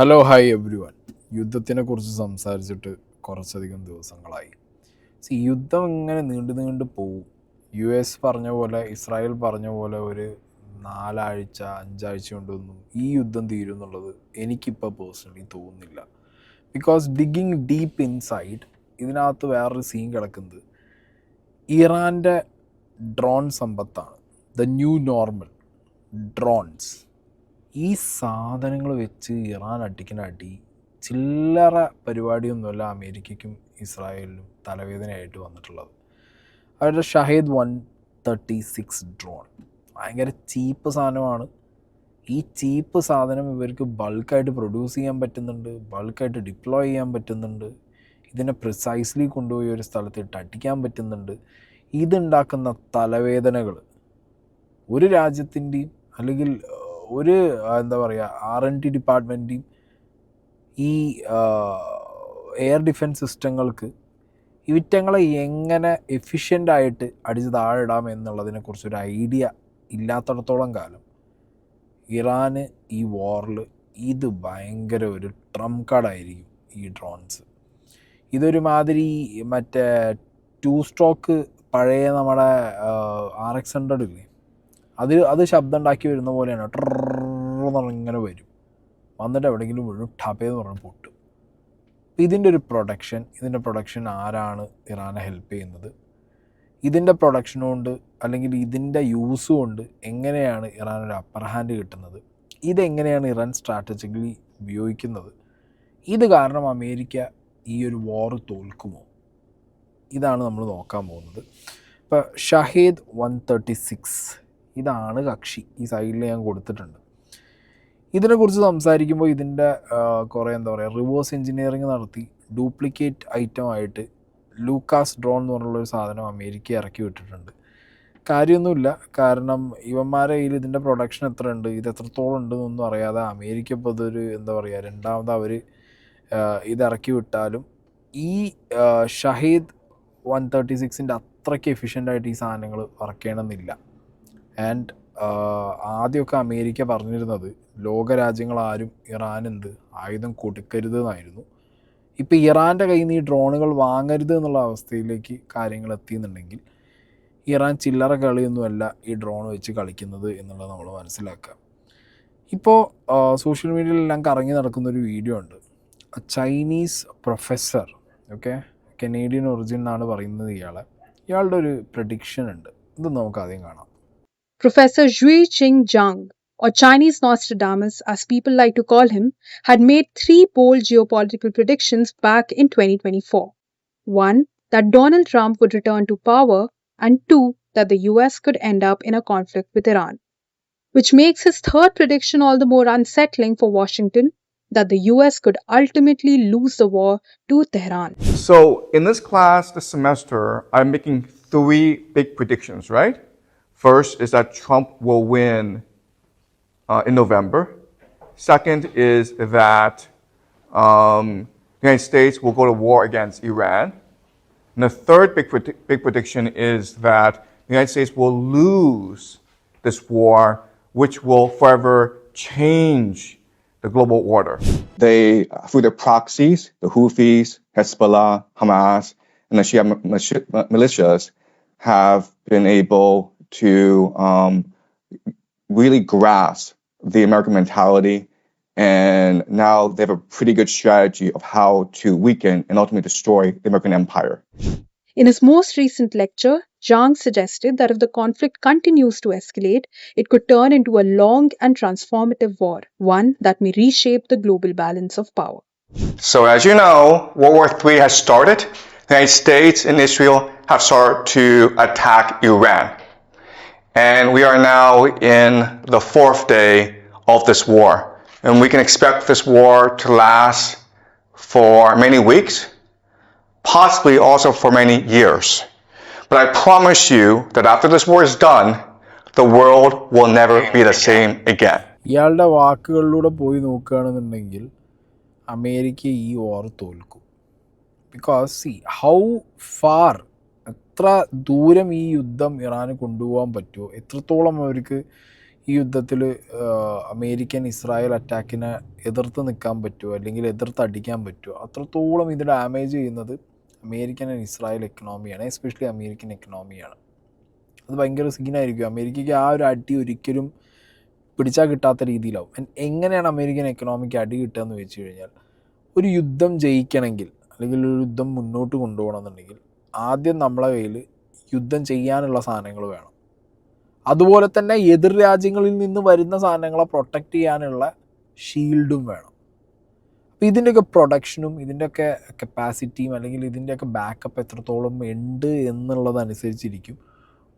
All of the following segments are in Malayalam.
Hello hi everyone. യുദ്ധത്തിനെ കുറിച്ച് സംസാരിച്ചിട്ട് കുറച്ചധികം ദിവസങ്ങളായി. യുദ്ധം ഇങ്ങനെ നീണ്ടു പോവും. US പറഞ്ഞ പോലെ, ഇസ്രായേൽ പറഞ്ഞ പോലെ ഒരു 4-5 ആഴ്ച കൊണ്ടൊന്നും ഈ യുദ്ധം തീരും എന്നുള്ളത് എനിക്കിപ്പോൾ പേഴ്സണലി തോന്നുന്നില്ല. ബിക്കോസ് ഡിഗിങ് ഡീപ്പ് ഇൻസൈഡ് ഇതിനകത്ത് വേറൊരു സീൻ കിടക്കുന്നത് ഇറാൻ്റെ ഡ്രോൺ സമ്പത്താണ്. The new normal drones. ഈ സാധനങ്ങൾ വെച്ച് ഇറാൻ അടിക്കുന്ന അടി ചില്ലറ പരിപാടിയൊന്നുമല്ല അമേരിക്കയ്ക്കും ഇസ്രായേലിനും തലവേദനയായിട്ട് വന്നിട്ടുള്ളത്. അവരുടെ ഷഹീദ് 136 ഡ്രോൺ ഭയങ്കര ചീപ്പ് സാധനമാണ്. ഈ ചീപ്പ് സാധനം ഇവർക്ക് ബൾക്കായിട്ട് പ്രൊഡ്യൂസ് ചെയ്യാൻ പറ്റുന്നുണ്ട്, ബൾക്കായിട്ട് ഡിപ്ലോയ് ചെയ്യാൻ പറ്റുന്നുണ്ട്, ഇതിനെ പ്രിസൈസ്ലി കൊണ്ടുപോയി ഒരു സ്ഥലത്ത് ഇട്ട് അടിക്കാൻ പറ്റുന്നുണ്ട്. ഇതുണ്ടാക്കുന്ന തലവേദനകൾ ഒരു രാജ്യത്തിൻ്റെയും അല്ലെങ്കിൽ ഒരു എന്താ പറയുക R&D ഡിപ്പാർട്ട്മെൻറ്റെയും ഈ എയർ ഡിഫൻസ് സിസ്റ്റങ്ങൾക്ക് ഇവറ്റങ്ങളെ എങ്ങനെ എഫിഷ്യൻ്റായിട്ട് അടിച്ച് താഴെ ഇടാം എന്നുള്ളതിനെക്കുറിച്ചൊരു ഐഡിയ ഇല്ലാത്തിടത്തോളം കാലം ഇറാന് ഈ വാറിൽ ഇത് ഭയങ്കര ഒരു ട്രംപ് കാർഡായിരിക്കും ഈ ഡ്രോൺസ്. ഇതൊരു മാതിരി മറ്റേ 2 സ്ട്രോക്ക് പഴയ നമ്മുടെ RX-100 ഇല്ലേ, അത് ശബ്ദം ഉണ്ടാക്കി വരുന്ന പോലെയാണ്. ട്രെന്ന് പറഞ്ഞ് ഇങ്ങനെ വരും, വന്നിട്ട് എവിടെയെങ്കിലും വീഴും, ടപ്പേന്ന് പറഞ്ഞ് പൊട്ടും. ഇതിൻ്റെ പ്രൊഡക്ഷൻ ആരാണ് ഇറാനെ ഹെൽപ്പ് ചെയ്യുന്നത്? ഇതിൻ്റെ പ്രൊഡക്ഷൻ കൊണ്ട് അല്ലെങ്കിൽ ഇതിൻ്റെ യൂസ് കൊണ്ട് എങ്ങനെയാണ് ഇറാനൊരു അപ്പർ ഹാൻഡ് കിട്ടുന്നത്? ഇതെങ്ങനെയാണ് ഇറാൻ സ്ട്രാറ്റജിക്കലി ഉപയോഗിക്കുന്നത്? ഇത് കാരണം അമേരിക്ക ഈ ഒരു വാർ തോൽക്കുമോ? ഇതാണ് നമ്മൾ നോക്കാൻ പോകുന്നത്. ഇപ്പോൾ ഷഹീദ് 136 ഇതാണ് കക്ഷി. ഈ സൈഡിൽ ഞാൻ കൊടുത്തിട്ടുണ്ട്. ഇതിനെക്കുറിച്ച് സംസാരിക്കുമ്പോൾ ഇതിൻ്റെ കുറേ എന്താ പറയുക റിവേഴ്സ് എഞ്ചിനീയറിങ് നടത്തി ഡ്യൂപ്ലിക്കേറ്റ് ഐറ്റമായിട്ട് ലൂക്കാസ് ഡ്രോൺ എന്ന് പറഞ്ഞുള്ളൊരു സാധനം അമേരിക്ക ഇറക്കി വിട്ടിട്ടുണ്ട്. കാര്യമൊന്നുമില്ല, കാരണം ഇവന്മാരെ കയ്യിൽ ഇതിൻ്റെ പ്രൊഡക്ഷൻ എത്ര ഉണ്ട്, ഇത് എത്രത്തോളം ഉണ്ടെന്നൊന്നും അറിയാതെ അമേരിക്ക ഇപ്പോൾ ഇതൊരു എന്താ പറയുക രണ്ടാമത് അവർ ഇതിറക്കി വിട്ടാലും ഈ ഷഹീദ് 136ൻ്റെ അത്രയ്ക്ക് എഫിഷ്യൻ്റായിട്ട് ഈ സാധനങ്ങൾ വർക്ക് ചെയ്യണമെന്നില്ല. ആൻഡ് ആദ്യമൊക്കെ അമേരിക്ക പറഞ്ഞിരുന്നത് ലോകരാജ്യങ്ങളാരും ഇറാനെന്ത് ആയുധം കൊടുക്കരുത് എന്നായിരുന്നു. ഇപ്പോൾ ഇറാൻ്റെ കയ്യിൽ നിന്ന് ഈ ഡ്രോണുകൾ വാങ്ങരുത് എന്നുള്ള അവസ്ഥയിലേക്ക് കാര്യങ്ങൾ എത്തിയെന്നുണ്ടെങ്കിൽ ഇറാൻ ചില്ലറ കളിയൊന്നുമല്ല ഈ ഡ്രോൺ വെച്ച് കളിക്കുന്നത് എന്നുള്ളത് നമ്മൾ മനസ്സിലാക്കുക. ഇപ്പോൾ സോഷ്യൽ മീഡിയയിലെല്ലാം കറങ്ങി നടക്കുന്നൊരു വീഡിയോ ഉണ്ട്. Chinese professor, okay, Canadian origin എന്നാണ് പറയുന്നത് ഇയാളുടെ ഒരു പ്രഡിക്ഷൻ ഉണ്ട്. ഇത് നമുക്ക് ആദ്യം കാണാം. Professor Zhui Qing-Zhang, or Chinese Nostradamus as people like to call him, had made 3 bold geopolitical predictions back in 2024. 1. That Donald Trump would return to power, and 2. That the US could end up in a conflict with Iran. Which makes his third prediction all the more unsettling for Washington, that the US could ultimately lose the war to Tehran. So in this class this semester, I'm making 3 big predictions, right? First is that Trump will win in November. Second is that the United States will go to war against Iran. And the third big prediction is that the United States will lose this war, which will forever change the global order. They, through their proxies, the Houthis, Hezbollah, Hamas, and the Shia militias, have been able to really grasp the American mentality, and now they have a pretty good strategy of how to weaken and ultimately destroy the American empire. In his most recent lecture, Zhang suggested that if the conflict continues to escalate, it could turn into a long and transformative war, one that may reshape the global balance of power. So as you know, World War III has started. The United States and Israel have started to attack Iran. And we are now in the 4th day of this war. And we can expect this war to last for many weeks, possibly also for many years. But I promise you that after this war is done, the world will never be the same again. ഇയാളുടെ വാക്കുകളിലൂടെ പോയി നോക്കുകയാണെന്നുണ്ടെങ്കിൽ അമേരിക്ക ഈ വാർ തോൽക്കും. ബിക്കോസ് ഹൗ ഫാർ, എത്ര ദൂരം ഈ യുദ്ധം ഇറാന് കൊണ്ടുപോകാൻ പറ്റുമോ, എത്രത്തോളം അവർക്ക് ഈ യുദ്ധത്തിൽ അമേരിക്കൻ ഇസ്രായേൽ അറ്റാക്കിനെ എതിർത്ത് നിൽക്കാൻ പറ്റുമോ അല്ലെങ്കിൽ എതിർത്ത് അടിക്കാൻ പറ്റുമോ, അത്രത്തോളം ഇത് ഡാമേജ് ചെയ്യുന്നത് അമേരിക്കൻ ആൻഡ് ഇസ്രായേൽ എക്കണോമിയാണ്, എസ്പെഷ്യലി അമേരിക്കൻ എക്കണോമിയാണ്. അത് ഭയങ്കര സീനായിരിക്കും. അമേരിക്കയ്ക്ക് ആ ഒരു അടി ഒരിക്കലും പിടിച്ചാൽ കിട്ടാത്ത രീതിയിലാവും. എങ്ങനെയാണ് അമേരിക്കൻ എക്കണോമിക്ക് അടി കിട്ടുക എന്ന് വെച്ച് കഴിഞ്ഞാൽ, ഒരു യുദ്ധം ജയിക്കണമെങ്കിൽ അല്ലെങ്കിൽ ഒരു യുദ്ധം മുന്നോട്ട് കൊണ്ടുപോകണമെന്നുണ്ടെങ്കിൽ ആദ്യം നമ്മളെ കയ്യിൽ യുദ്ധം ചെയ്യാനുള്ള സാധനങ്ങൾ വേണം. അതുപോലെ തന്നെ എതിർ രാജ്യങ്ങളിൽ നിന്ന് വരുന്ന സാധനങ്ങളെ പ്രൊട്ടക്റ്റ് ചെയ്യാനുള്ള ഷീൽഡും വേണം. അപ്പോൾ ഇതിൻ്റെയൊക്കെ പ്രൊഡക്ഷനും ഇതിൻ്റെയൊക്കെ കപ്പാസിറ്റിയും അല്ലെങ്കിൽ ഇതിൻ്റെയൊക്കെ ബാക്കപ്പ് എത്രത്തോളം ഉണ്ട് എന്നുള്ളതനുസരിച്ചിരിക്കും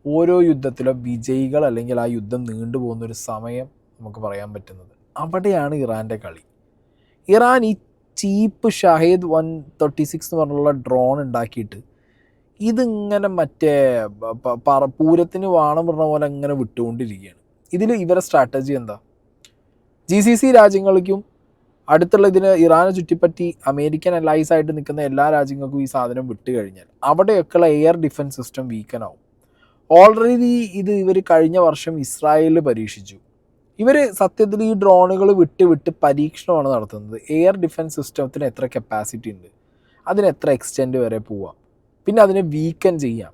ഓരോ യുദ്ധത്തിലെ വിജയികൾ അല്ലെങ്കിൽ ആ യുദ്ധം നീണ്ടുപോകുന്നൊരു സമയം നമുക്ക് പറയാൻ പറ്റുന്നത്. അവിടെയാണ് ഇറാൻ്റെ കളി. ഇറാൻ ഈ ചീപ്പ് ഷഹീദ് 136 എന്ന് പറഞ്ഞുള്ള ഡ്രോൺ ഉണ്ടാക്കിയിട്ട് ഇതിങ്ങനെ മറ്റേ പൂരത്തിന് വാണം പറഞ്ഞ പോലെ ഇങ്ങനെ വിട്ടുകൊണ്ടിരിക്കുകയാണ്. ഇതിൽ ഇവരെ സ്ട്രാറ്റജി എന്താ? GCC രാജ്യങ്ങൾക്കും അടുത്തുള്ള ഇതിന് ഇറാനെ ചുറ്റിപ്പറ്റി അമേരിക്കൻ അലൈസ് ആയിട്ട് നിൽക്കുന്ന എല്ലാ രാജ്യങ്ങൾക്കും ഈ സാധനം വിട്ട് കഴിഞ്ഞാൽ അവിടെയൊക്കെയുള്ള എയർ ഡിഫൻസ് സിസ്റ്റം വീക്കനാവും. ഓൾറെഡി ഇത് ഇവർ കഴിഞ്ഞ വർഷം ഇസ്രായേലിൽ പരീക്ഷിച്ചു. ഇവർ സത്യത്തിൽ ഈ ഡ്രോണുകൾ വിട്ട് പരീക്ഷണമാണ് നടത്തുന്നത്. എയർ ഡിഫൻസ് സിസ്റ്റത്തിന് എത്ര കപ്പാസിറ്റി ഉണ്ട്, അതിന് എത്ര എക്സ്റ്റെൻഡ് വരെ പോവാം, പിന്നെ അതിനെ വീക്കൻ ചെയ്യാം,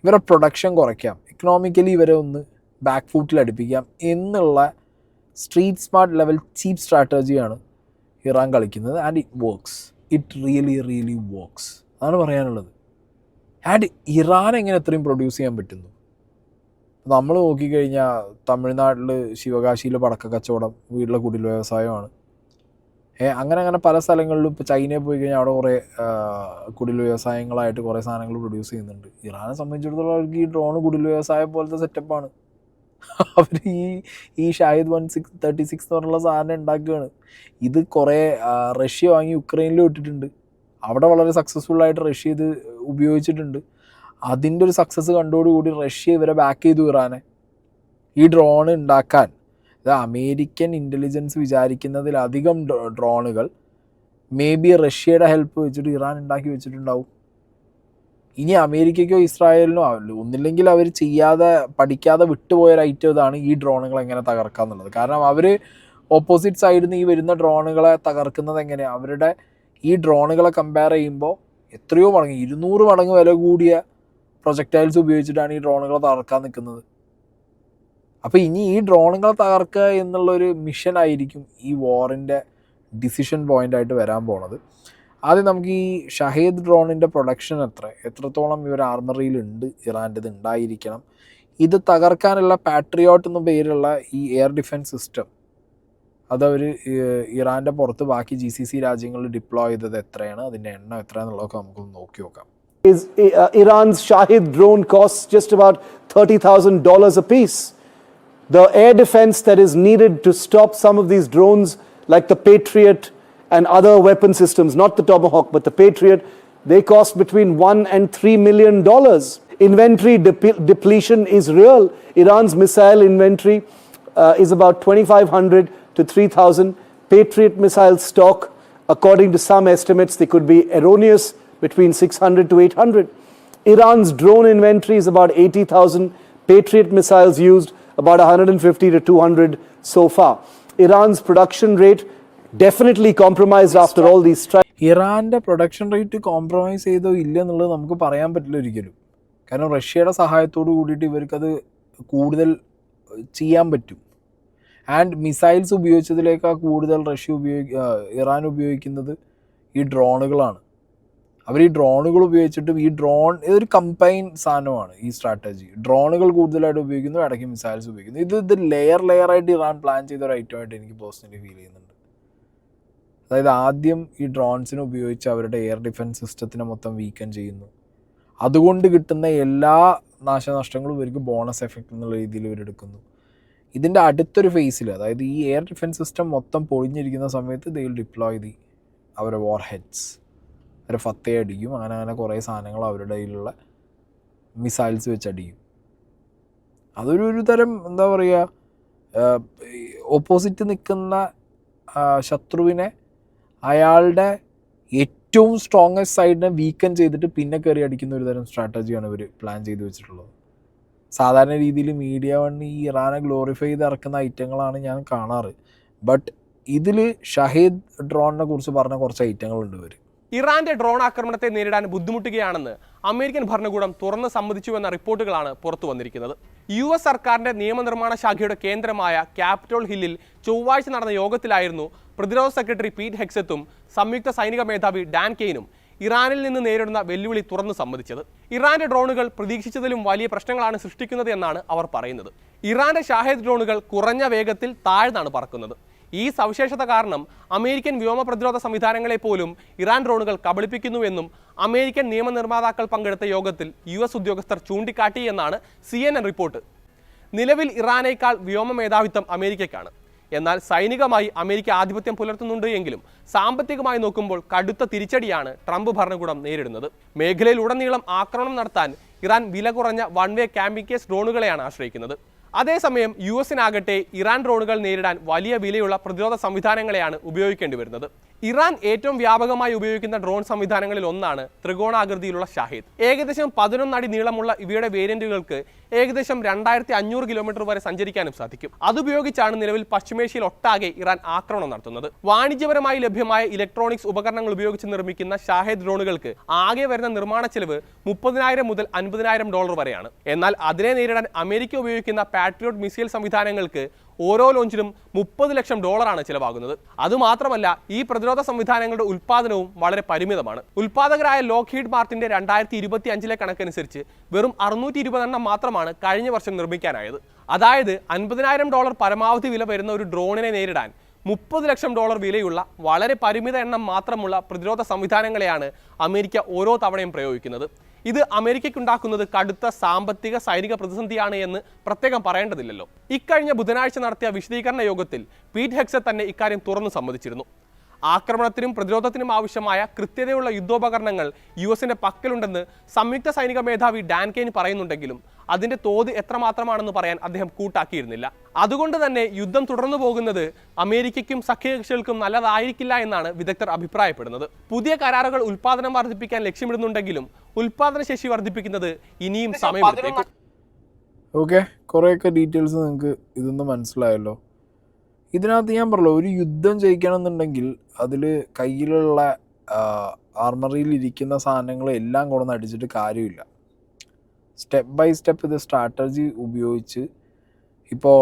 ഇവരെ പ്രൊഡക്ഷൻ കുറയ്ക്കാം, എക്കണോമിക്കലി ഇവരെ ഒന്ന് ബാക്ക് ഫൂട്ടിൽ അടുപ്പിക്കാം എന്നുള്ള സ്ട്രീറ്റ് സ്മാർട്ട് ലെവൽ ചീപ്പ് സ്ട്രാറ്റജിയാണ് ഇറാൻ കളിക്കുന്നത്. And it works. It really works. അതാണ് പറയാനുള്ളത്. ആൻഡ് ഇറാൻ എങ്ങനെ എത്രയും പ്രൊഡ്യൂസ് ചെയ്യാൻ പറ്റുന്നു? നമ്മൾ നോക്കിക്കഴിഞ്ഞാൽ തമിഴ്നാട്ടിൽ ശിവകാശിയിലെ പടക്ക കച്ചവടം, വീട്ടിലെ കുടിൽ വ്യവസായമാണ്. അങ്ങനെ പല സ്ഥലങ്ങളിലും ഇപ്പോൾ ചൈനയിൽ പോയി കഴിഞ്ഞാൽ അവിടെ കുറേ കുടിൽ വ്യവസായങ്ങളായിട്ട് കുറേ സാധനങ്ങൾ പ്രൊഡ്യൂസ് ചെയ്യുന്നുണ്ട്. ഇറാനെ സംബന്ധിച്ചിടത്തോളം അവർക്ക് ഈ ഡ്രോൺ കുടിൽ വ്യവസായം പോലത്തെ സെറ്റപ്പാണ്. അവർ ഈ ഷാഹിദ് 136 എന്ന് പറഞ്ഞുള്ള സാധനം ഉണ്ടാക്കുകയാണ്. ഇത് കുറേ റഷ്യ വാങ്ങി യുക്രൈനിൽ വിട്ടിട്ടുണ്ട്. അവിടെ വളരെ സക്സസ്ഫുള്ളായിട്ട് റഷ്യ ഇത് ഉപയോഗിച്ചിട്ടുണ്ട്. അതിൻ്റെ ഒരു സക്സസ് കണ്ടോടുകൂടി റഷ്യ ഇവരെ ബാക്ക് ചെയ്തു ഇറാനെ ഈ ഡ്രോൺ ഉണ്ടാക്കാൻ. ഇത് അമേരിക്കൻ ഇൻ്റലിജൻസ് വിചാരിക്കുന്നതിലധികം ഡ്രോണുകൾ മേ ബി റഷ്യയുടെ ഹെൽപ്പ് വെച്ചിട്ട് ഇറാൻ ഉണ്ടാക്കി വെച്ചിട്ടുണ്ടാവും. ഇനി അമേരിക്കയ്ക്കോ ഇസ്രായേലിനോ ഒന്നില്ലെങ്കിൽ അവർ പഠിക്കാതെ വിട്ടുപോയൊരു ഐറ്റം ഇതാണ് ഈ ഡ്രോണുകൾ എങ്ങനെ തകർക്കുക എന്നുള്ളത്. കാരണം അവർ ഓപ്പോസിറ്റ് സൈഡിൽ നിന്ന് ഈ വരുന്ന ഡ്രോണുകളെ തകർക്കുന്നത് എങ്ങനെയാണ്? അവരുടെ ഈ ഡ്രോണുകളെ കമ്പയർ ചെയ്യുമ്പോൾ എത്രയോ മടങ്ങ് 200 മടങ്ങ് വില കൂടിയ പ്രൊജക്ടൈൽസ് ഉപയോഗിച്ചിട്ടാണ് ഈ ഡ്രോണുകളെ തകർക്കാൻ നിൽക്കുന്നത്. അപ്പോൾ ഇനി ഈ ഡ്രോണുകളെ തകർക്കുക എന്നുള്ളൊരു മിഷനായിരിക്കും ഈ വാറിൻ്റെ ഡിസിഷൻ പോയിൻ്റായിട്ട് വരാൻ പോണത്. ആദ്യം നമുക്ക് ഈ ഷഹീദ് ഡ്രോണിൻ്റെ പ്രൊഡക്ഷൻ എത്രത്തോളം ഇവർ ആർമറിയിലുണ്ട്, ഇറാൻ്റെത് ഉണ്ടായിരിക്കണം. ഇത് തകർക്കാനുള്ള പാട്രിയോട്ട് എന്ന പേരുള്ള ഈ എയർ ഡിഫൻസ് സിസ്റ്റം അതവർ ഇറാൻ്റെ പുറത്ത് ബാക്കി GCC രാജ്യങ്ങളിൽ ഡിപ്ലോയ് ചെയ്തത് എത്രയാണ്, അതിൻ്റെ എണ്ണം എത്രയാണെന്നുള്ളതൊക്കെ നമുക്കൊന്ന് നോക്കി നോക്കാം. Iran's Shahid drone costs just about $30,000 a piece. The air defense that is needed to stop some of these drones, like the Patriot and other weapon systems, not the Tomahawk, but the Patriot, they cost between $1 and $3 million. Inventory depletion is real. Iran's missile inventory is about 2,500 to 3,000. Patriot missile stock, according to some estimates, they could be erroneous, between 600 to 800. Iran's drone inventory is about 80,000. Patriot missiles used about 150 to 200 so far. Iran's production rate definitely compromised after all these strikes. ഇറാൻ്റെ പ്രൊഡക്ഷൻ റേറ്റ് കോംപ്രമൈസ് ചെയ്തോ ഇല്ല എന്നുള്ളത് നമുക്ക് പറയാൻ പറ്റില്ല ഒരിക്കലും. കാരണം റഷ്യയുടെ സഹായത്തോട് കൂടിയിട്ട് ഇവർക്കത് കൂടുതൽ ചെയ്യാൻ പറ്റും. ആൻഡ് മിസൈൽസ് ഉപയോഗിച്ചതിലേക്കാൾ കൂടുതൽ ഇറാൻ ഉപയോഗിക്കുന്നത് ഈ ഡ്രോണുകളാണ്. അവർ ഈ ഡ്രോണുകൾ ഉപയോഗിച്ചിട്ടും ഇതൊരു കമ്പൈൻ സാധനമാണ് ഈ സ്ട്രാറ്റജി. ഡ്രോണുകൾ കൂടുതലായിട്ട് ഉപയോഗിക്കുന്നു, ഇടയ്ക്ക് മിസൈൽസ് ഉപയോഗിക്കുന്നു. ഇത് ലെയറായിട്ട് ഇറാൻ പ്ലാൻ ചെയ്ത ഒരു ഐറ്റമായിട്ട് എനിക്ക് പേഴ്സണലി ഫീൽ ചെയ്യുന്നുണ്ട്. അതായത് ആദ്യം ഈ ഡ്രോൺസിനെ ഉപയോഗിച്ച് അവരുടെ എയർ ഡിഫൻസ് സിസ്റ്റത്തിനെ മൊത്തം വീക്കൻ ചെയ്യുന്നു. അതുകൊണ്ട് കിട്ടുന്ന എല്ലാ നാശനഷ്ടങ്ങളും ഇവർക്ക് ബോണസ് എഫക്റ്റ് എന്നുള്ള രീതിയിൽ ഇവരെടുക്കുന്നു. ഇതിൻ്റെ അടുത്തൊരു ഫേസിൽ, അതായത് ഈ എയർ ഡിഫൻസ് സിസ്റ്റം മൊത്തം പൊളിഞ്ഞിരിക്കുന്ന സമയത്ത് ദേ വിൽ ഡിപ്ലോയ് അവരുടെ വാർ ഹെഡ്സ്, അവരെ ഫത്തയെ അടിക്കും. അങ്ങനെ കുറേ സാധനങ്ങൾ അവരുടെ കയ്യിലുള്ള മിസൈൽസ് വെച്ചടിക്കും. അതൊരു തരം എന്താ പറയുക, ഓപ്പോസിറ്റ് നിൽക്കുന്ന ശത്രുവിനെ അയാളുടെ ഏറ്റവും സ്ട്രോങ്ങസ്റ്റ് സൈഡിനെ വീക്കൻ ചെയ്തിട്ട് പിന്നെ കയറി അടിക്കുന്ന ഒരു തരം സ്ട്രാറ്റജിയാണ് ഇവർ പ്ലാൻ ചെയ്ത് വെച്ചിട്ടുള്ളത്. സാധാരണ രീതിയിൽ മീഡിയ വൺ ഈ ഇറാനെ ഗ്ലോറിഫൈ ചെയ്ത് ഇറക്കുന്ന ഐറ്റങ്ങളാണ് ഞാൻ കാണാറ്. ബട്ട് ഇതിൽ ഷഹീദ് ഡ്രോണിനെ കുറിച്ച് പറഞ്ഞ കുറച്ച് ഐറ്റങ്ങളുണ്ട് ഇവർ. ഇറാന്റെ ഡ്രോൺ ആക്രമണത്തെ നേരിടാൻ ബുദ്ധിമുട്ടുകയാണെന്ന് അമേരിക്കൻ ഭരണകൂടം തുറന്ന് സമ്മതിച്ചുവെന്ന റിപ്പോർട്ടുകളാണ് പുറത്തു വന്നിരിക്കുന്നത്. US സർക്കാരിന്റെ നിയമനിർമ്മാണ ശാഖയുടെ കേന്ദ്രമായ ക്യാപിറ്റോൾ ഹില്ലിൽ ചൊവ്വാഴ്ച നടന്ന യോഗത്തിലായിരുന്നു പ്രതിരോധ സെക്രട്ടറി പീറ്റ് ഹെക്സത്തും സംയുക്ത സൈനിക മേധാവി ഡാൻ കെയ്നും ഇറാനിൽ നിന്ന് നേരിടുന്ന വെല്ലുവിളി തുറന്നു സമ്മതിച്ചത്. ഇറാന്റെ ഡ്രോണുകൾ പ്രതീക്ഷിച്ചതിലും വലിയ പ്രശ്നങ്ങളാണ് സൃഷ്ടിക്കുന്നത് എന്നാണ് അവർ പറയുന്നത്. ഇറാന്റെ ഷാഹിദ് ഡ്രോണുകൾ കുറഞ്ഞ വേഗത്തിൽ താഴ്ന്നാണ് പറക്കുന്നത്. ഈ സവിശേഷത കാരണം അമേരിക്കൻ വ്യോമ പ്രതിരോധ സംവിധാനങ്ങളെ പോലും ഇറാൻ ഡ്രോണുകൾ കബളിപ്പിക്കുന്നുവെന്നും അമേരിക്കൻ നിയമനിർമ്മാതാക്കൾ പങ്കെടുത്ത യോഗത്തിൽ US ഉദ്യോഗസ്ഥർ ചൂണ്ടിക്കാട്ടി എന്നാണ് CNN റിപ്പോർട്ട്. നിലവിൽ ഇറാനേക്കാൾ വ്യോമ മേധാവിത്വം അമേരിക്കയ്ക്കാണ്. എന്നാൽ സൈനികമായി അമേരിക്ക ആധിപത്യം പുലർത്തുന്നുണ്ട് എങ്കിലും സാമ്പത്തികമായി നോക്കുമ്പോൾ കടുത്ത തിരിച്ചടിയാണ് ട്രംപ് ഭരണകൂടം നേരിടുന്നത്. മേഖലയിലുടനീളം ആക്രമണം നടത്താൻ ഇറാൻ വില കുറഞ്ഞ വൺ വേ കാമിക്കേസ് ഡ്രോണുകളെയാണ് ആശ്രയിക്കുന്നത്. അതേസമയം US-നാകട്ടെ ഇറാൻ ഡ്രോണുകൾ നേരിടാൻ വലിയ വിലയുള്ള പ്രതിരോധ സംവിധാനങ്ങളെയാണ് ഉപയോഗിക്കേണ്ടി വരുന്നത്. ഇറാൻ ഏറ്റവും വ്യാപകമായി ഉപയോഗിക്കുന്ന ഡ്രോൺ സംവിധാനങ്ങളിൽ ഒന്നാണ് ത്രികോണാകൃതിയിലുള്ള ഷാഹിദ്. ഏകദേശം 11 അടി നീളമുള്ള ഇവയുടെ വേരിയന്റുകൾക്ക് ഏകദേശം 2500 കിലോമീറ്റർ വരെ സഞ്ചരിക്കാനും സാധിക്കും. അതുപയോഗിച്ചാണ് നിലവിൽ പശ്ചിമേഷ്യയിൽ ഒട്ടാകെ ഇറാൻ ആക്രമണം നടത്തുന്നത്. വാണിജ്യപരമായി ലഭ്യമായ ഇലക്ട്രോണിക്സ് ഉപകരണങ്ങൾ ഉപയോഗിച്ച് നിർമ്മിക്കുന്ന ഷാഹിദ് ഡ്രോണുകൾക്ക് ആകെ വരുന്ന നിർമ്മാണ ചെലവ് $30,000 മുതൽ $50,000 വരെയാണ്. എന്നാൽ അതിനെ നേരിടാൻ അമേരിക്ക ഉപയോഗിക്കുന്ന പാട്രിയോട്ട് മിസൈൽ സംവിധാനങ്ങൾക്ക് ഓരോ ലോഞ്ചിനും $30 ലക്ഷം ചിലവാകുന്നത്. അതുമാത്രമല്ല, ഈ പ്രതിരോധ സംവിധാനങ്ങളുടെ ഉൽപ്പാദനവും വളരെ പരിമിതമാണ്. ഉൽപ്പാദകരായ ലോക്ഹീഡ് മാർട്ടിന്റെ 2025 കണക്കനുസരിച്ച് വെറും 620 എണ്ണം മാത്രമാണ് കഴിഞ്ഞ വർഷം നിർമ്മിക്കാനായത്. അതായത് $50,000 പരമാവധി വില വരുന്ന ഒരു ഡ്രോണിനെ നേരിടാൻ $30 ലക്ഷം വിലയുള്ള വളരെ പരിമിത എണ്ണം മാത്രമുള്ള പ്രതിരോധ സംവിധാനങ്ങളെയാണ് അമേരിക്ക ഓരോ തവണയും പ്രയോഗിക്കുന്നത്. ഇത് അമേരിക്കയ്ക്കുണ്ടാക്കുന്നത് കടുത്ത സാമ്പത്തിക സൈനിക പ്രതിസന്ധിയാണ് എന്ന് പ്രത്യേകം പറയേണ്ടതില്ലല്ലോ. ഇക്കഴിഞ്ഞ ബുധനാഴ്ച നടത്തിയ വിശദീകരണ യോഗത്തിൽ പീറ്റ് ഹെക്സത്ത് തന്നെ ഇക്കാര്യം തുറന്നു സമ്മതിച്ചിരുന്നു. ആക്രമണത്തിനും പ്രതിരോധത്തിനും ആവശ്യമായ കൃത്യതയുള്ള യുദ്ധോപകരണങ്ങൾ US-ന്റെ പക്കലുണ്ടെന്ന് സംയുക്ത സൈനിക മേധാവി ഡാൻ കെയ്ൻ പറയുന്നുണ്ടെങ്കിലും അതിന്റെ തോത് എത്രമാത്രമാണെന്ന് പറയാൻ അദ്ദേഹം കൂട്ടാക്കിയിരുന്നില്ല. അതുകൊണ്ട് തന്നെ യുദ്ധം തുടർന്നു പോകുന്നത് അമേരിക്കയ്ക്കും സഖ്യകക്ഷികൾക്കും നല്ലതായിരിക്കില്ല എന്നാണ് വിദഗ്ധർ അഭിപ്രായപ്പെടുന്നത്. പുതിയ കരാറുകൾ ഉൽപ്പാദനം വർദ്ധിപ്പിക്കാൻ ലക്ഷ്യമിടുന്നുണ്ടെങ്കിലും ഉൽപ്പാദനശേഷി വർദ്ധിപ്പിക്കുന്നത് ഇനിയും സമയമെടുത്തേക്കും. ഓക്കെ, കുറേയൊക്കെ ഡീറ്റെയിൽസ് നിങ്ങൾക്ക് ഇതൊന്ന് മനസ്സിലായല്ലോ. ഇതിനകത്ത് ഞാൻ പറഞ്ഞല്ലോ, ഒരു യുദ്ധം ജയിക്കണം എന്നുണ്ടെങ്കിൽ അതിൽ കയ്യിലുള്ള ആർമറിയിൽ ഇരിക്കുന്ന സാധനങ്ങൾ എല്ലാം കൊണ്ടൊന്ന് അടിച്ചിട്ട് കാര്യമില്ല. സ്റ്റെപ്പ് ബൈ സ്റ്റെപ്പ് ഇത് സ്ട്രാറ്റജി ഉപയോഗിച്ച് ഇപ്പോൾ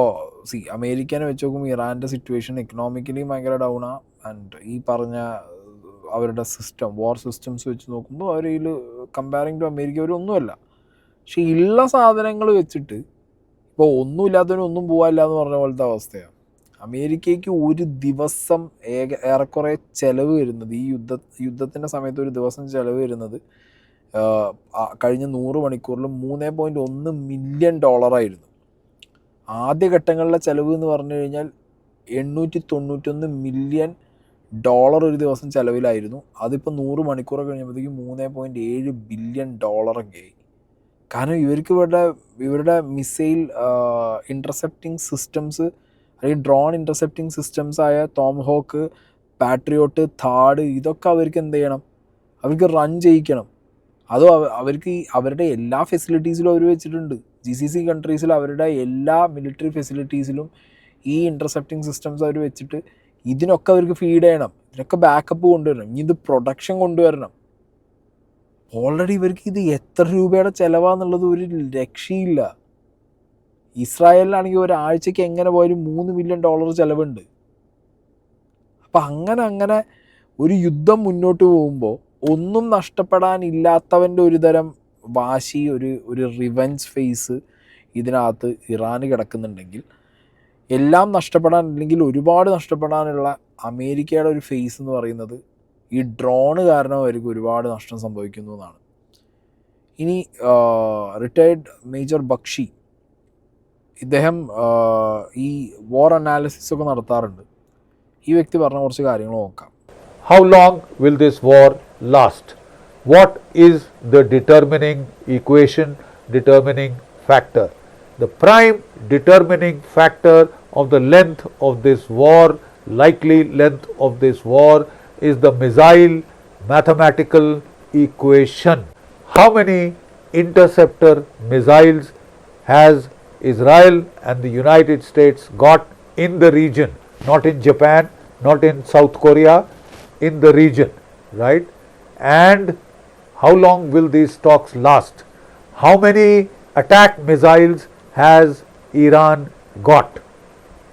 അമേരിക്കനെ വെച്ച് നോക്കുമ്പോൾ ഇറാൻ്റെ സിറ്റുവേഷൻ എക്കണോമിക്കലി ഭയങ്കര ഡൗണാണ്. ആൻഡ് ഈ പറഞ്ഞ അവരുടെ സിസ്റ്റം, വാർ സിസ്റ്റംസ് വെച്ച് നോക്കുമ്പോൾ അവരിൽ കമ്പയറിങ് ടു അമേരിക്ക അവരൊന്നുമല്ല. പക്ഷെ ഉള്ള സാധനങ്ങൾ വെച്ചിട്ട് ഇപ്പോൾ ഒന്നുമില്ലാത്തവന് ഒന്നും പോകാനില്ല എന്ന് പറഞ്ഞ പോലത്തെ അവസ്ഥയാണ്. അമേരിക്കയ്ക്ക് ഒരു ദിവസം ഏറെക്കുറെ ചിലവ് വരുന്നത്, ഈ യുദ്ധത്തിൻ്റെ സമയത്ത് ഒരു ദിവസം ചിലവ് വരുന്നത് കഴിഞ്ഞ 100 മണിക്കൂറിൽ $3.1 മില്യൺ ആദ്യഘട്ടങ്ങളിലെ ചിലവ് എന്ന് പറഞ്ഞു കഴിഞ്ഞാൽ $891 മില്യൺ ഒരു ദിവസം ചിലവിലായിരുന്നു. അതിപ്പോൾ 100 മണിക്കൂർ കഴിഞ്ഞപ്പോഴത്തേക്കും $3.7 ബില്യൺ ആയി. കാരണം ഇവർക്ക് ഇവരുടെ മിസൈൽ ഇൻ്റർസെപ്റ്റിംഗ് സിസ്റ്റംസ്, അല്ലെങ്കിൽ ഡ്രോൺ ഇൻ്റർസെപ്റ്റിംഗ് സിസ്റ്റംസ് ആയ ടോംഹോക്ക്, പാട്രിയോട്ട്, താഡ്, ഇതൊക്കെ അവർക്ക് എന്ത് ചെയ്യണം, അവർക്ക് റൺ ചെയ്യിക്കണം. അതോ അവർക്ക് അവരുടെ എല്ലാ ഫെസിലിറ്റീസിലും അവർ വെച്ചിട്ടുണ്ട്. GCC കൺട്രീസിൽ അവരുടെ എല്ലാ മിലിറ്ററി ഫെസിലിറ്റീസിലും ഈ ഇൻ്റർസെപ്റ്റിംഗ് സിസ്റ്റംസ് അവർ വെച്ചിട്ട് ഇതിനൊക്കെ അവർക്ക് ഫീഡ് ചെയ്യണം, ഇതിനൊക്കെ ബാക്കപ്പ് കൊണ്ടുവരണം, ഇനി ഇത് പ്രൊഡക്ഷൻ കൊണ്ടുവരണം. ഓൾറെഡി ഇവർക്ക് ഇത് എത്ര രൂപയുടെ ചിലവാന്നുള്ളത് ഒരു രക്ഷയില്ല. ഇസ്രായേലിലാണെങ്കിൽ ഒരാഴ്ചയ്ക്ക് എങ്ങനെ പോയാലും $3 മില്യൺ ചിലവുണ്ട്. അപ്പം അങ്ങനെ ഒരു യുദ്ധം മുന്നോട്ട് പോകുമ്പോൾ ഒന്നും നഷ്ടപ്പെടാനില്ലാത്തവൻ്റെ ഒരു തരം വാശി, ഒരു റിവെഞ്ച് ഫേസ് ഇതിനകത്ത് ഇറാന് കിടക്കുന്നുണ്ടെങ്കിൽ, എല്ലാം നഷ്ടപ്പെടാനില്ലെങ്കിൽ ഒരുപാട് നഷ്ടപ്പെടാനുള്ള അമേരിക്കയുടെ ഒരു ഫേസ് എന്ന് പറയുന്നത് ഈ ഡ്രോണ് കാരണം അവർക്ക് ഒരുപാട് നഷ്ടം സംഭവിക്കുന്നു എന്നാണ്. ഇനി റിട്ടയർഡ് മേജർ ബക്ഷി, ഇദ്ദേഹം ഈ വാർ അനാലിസിസ് ഒക്കെ നടത്താറുണ്ട്. ഈ വ്യക്തി പറഞ്ഞ കുറച്ച് കാര്യങ്ങൾ നോക്കാം. How long will this war last? What is the determining equation, determining factor? The prime determining factor of the length of this war, likely length of this war, is the missile mathematical equation. How many interceptor missiles has Israel and the United States got in the region, not in Japan, not in South Korea, in the region, right? And how long will these stocks last? How many attack missiles has Iran got?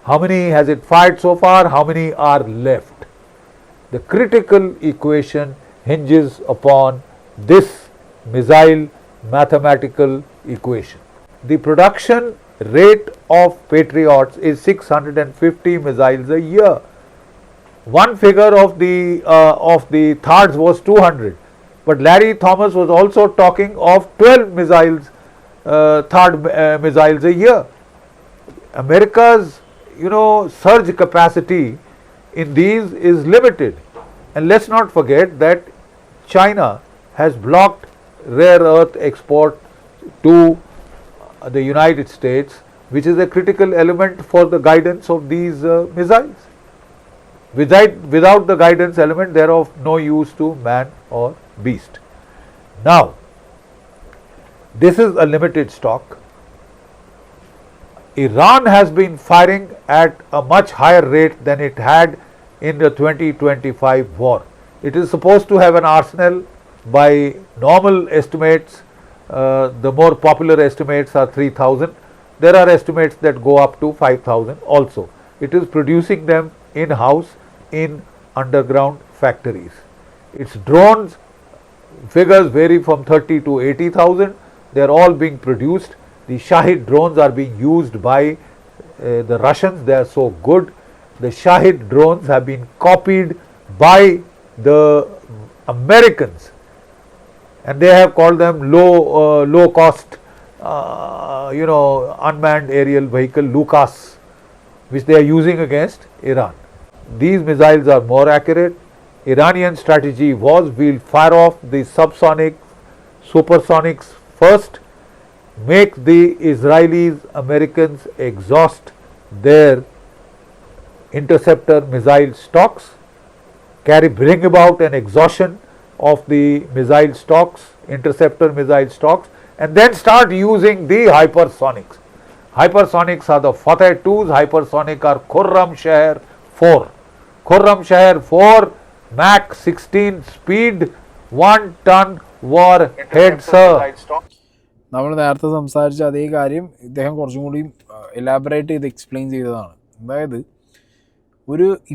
How many has it fired so far? How many are left? The critical equation hinges upon this missile mathematical equation. The production rate of Patriots is 650 missiles a year. One figure of the THAADs was 200, but Larry Thomas was also talking of 12 missiles, THAAD missiles a year. America's surge capacity in these is limited, and let's not forget that China has blocked rare earth export to the United States, which is a critical element for the guidance of these missiles. Without the guidance element, they are of no use to man or beast. Now, this is a limited stock. Iran has been firing at a much higher rate than it had in the 2025 war. It is supposed to have an arsenal by normal estimates. The more popular estimates are 3,000. There are estimates that go up to 5,000 also. It is producing them in-house in underground factories. Its drones figures vary from 30 to 80,000. They are all being produced. The Shahid drones are being used by the Russians. They are so good. The Shahid drones have been copied by the Americans, and they have called them low cost unmanned aerial vehicle LUCAS, which they are using against Iran. These missiles are more accurate. Iranian strategy was, we'll fire off the subsonic, supersonics first, make the Israelis, Americans exhaust their interceptor missile stocks, bring about an exhaustion of the missile stocks, interceptor missile stocks, and then start using the hypersonics. Hypersonics are the Fateh 2s, hypersonic are Khurram Shaher 4. Khurram Shaher 4, Mach 16 speed, 1 ton warhead, sir. നമ്മൾ നേരത്തെ സംസാരിച്ച അതേ കാര്യം ഇദ്ദേഹം കുറച്ചും കൂടി എലാബറേറ്റ് ചെയ്ത് എക്സ്പ്ലെയിൻ ചെയ്തതാണ്. അതായത്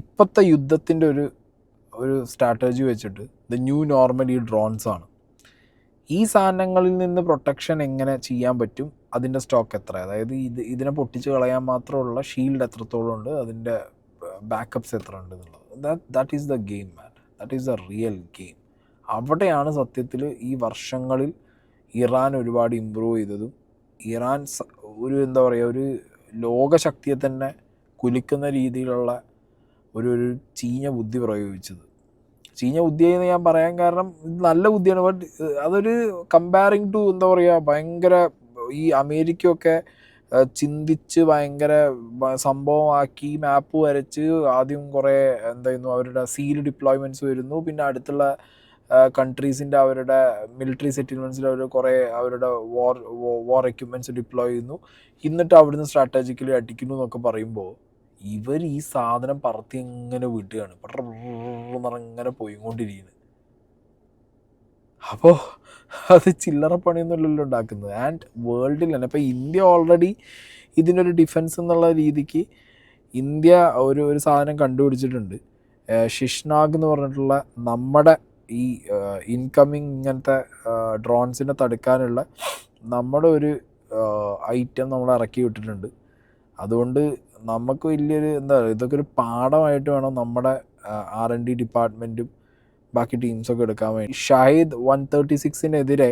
ഇപ്പോഴത്തെ യുദ്ധത്തിൻ്റെ ഒരു സ്ട്രാറ്റജി വെച്ചിട്ട് ദ ന്യൂ നോർമൽ ഈ ഡ്രോൺസ് ആണ്. ഈ സാധനങ്ങളിൽ നിന്ന് പ്രൊട്ടക്ഷൻ എങ്ങനെ ചെയ്യാൻ പറ്റും, അതിൻ്റെ സ്റ്റോക്ക് എത്ര, അതായത് ഇതിനെ പൊട്ടിച്ച് കളയാൻ മാത്രമുള്ള ഷീൽഡ് എത്രത്തോളം ഉണ്ട്, അതിൻ്റെ ബാക്കപ്സ് എത്ര ഉണ്ട് എന്നുള്ളത്. That is the game man, that is the real game. അവിടെയാണ് സത്യത്തിൽ ഈ വർഷങ്ങളിൽ ഇറാൻ ഒരുപാട് ഇമ്പ്രൂവ് ചെയ്തതും ഇറാൻ ഒരു ലോകശക്തിയെ തന്നെ കുലിക്കുന്ന രീതിയിലുള്ള ഒരു ചീഞ്ഞ ബുദ്ധി പ്രയോഗിച്ചത്. ചീഞ്ഞ ബുദ്ധിയെന്ന് ഞാൻ പറയാൻ കാരണം ഇത് നല്ല ബുദ്ധിയാണ്, ബട്ട് അതൊരു കമ്പയറിങ് ടു ഭയങ്കര ഈ അമേരിക്കയൊക്കെ ചിന്തിച്ച് ഭയങ്കര സംഭവമാക്കി മാപ്പ് വരച്ച് ആദ്യം കുറേ അവരുടെ സീൽ ഡിപ്ലോയ്മെൻറ്റ്സ് വരുന്നു, പിന്നെ അടുത്തുള്ള കൺട്രീസിൻ്റെ അവരുടെ മിലിറ്ററി സെറ്റിൽമെൻറ്റ്സിൽ അവർ കുറേ അവരുടെ വാർ എക്യുപ്മെൻറ്റ്സ് ഡിപ്ലോയ് ചെയ്യുന്നു, എന്നിട്ട് അവിടുന്ന് സ്ട്രാറ്റജിക്കലി അടിക്കുന്നു എന്നൊക്കെ പറയുമ്പോൾ ഇവർ ഈ സാധനം പറത്തി ഇങ്ങനെ വിട്ടുകയാണ്, ഇങ്ങനെ പോയിക്കൊണ്ടിരിക്കുന്നത്. അപ്പോൾ അത് ചില്ലറ പണിയൊന്നുമല്ലല്ലോ ഉണ്ടാക്കുന്നത്. ആൻഡ് വേൾഡിൽ തന്നെ ഇപ്പോൾ ഇന്ത്യ ഓൾറെഡി ഇതിനൊരു ഡിഫെൻസ് എന്നുള്ള രീതിക്ക് ഇന്ത്യ ഒരു സാധനം കണ്ടുപിടിച്ചിട്ടുണ്ട്. ഷിഷ്നാഗ് എന്ന് പറഞ്ഞിട്ടുള്ള നമ്മുടെ ഈ ഇൻകമ്മിങ് ഇങ്ങനത്തെ ഡ്രോൺസിനെ തടുക്കാനുള്ള നമ്മുടെ ഒരു ഐറ്റം നമ്മൾ ഇറക്കി വിട്ടിട്ടുണ്ട്. അതുകൊണ്ട് നമുക്ക് വലിയൊരു ഇതൊക്കെ ഒരു പാഠമായിട്ട് വേണം നമ്മുടെ R&D ഡിപ്പാർട്ട്മെൻറ്റും ബാക്കി ടീംസൊക്കെ എടുക്കാൻ വേണ്ടി. ഷാഹിദ് 136-നെതിരെ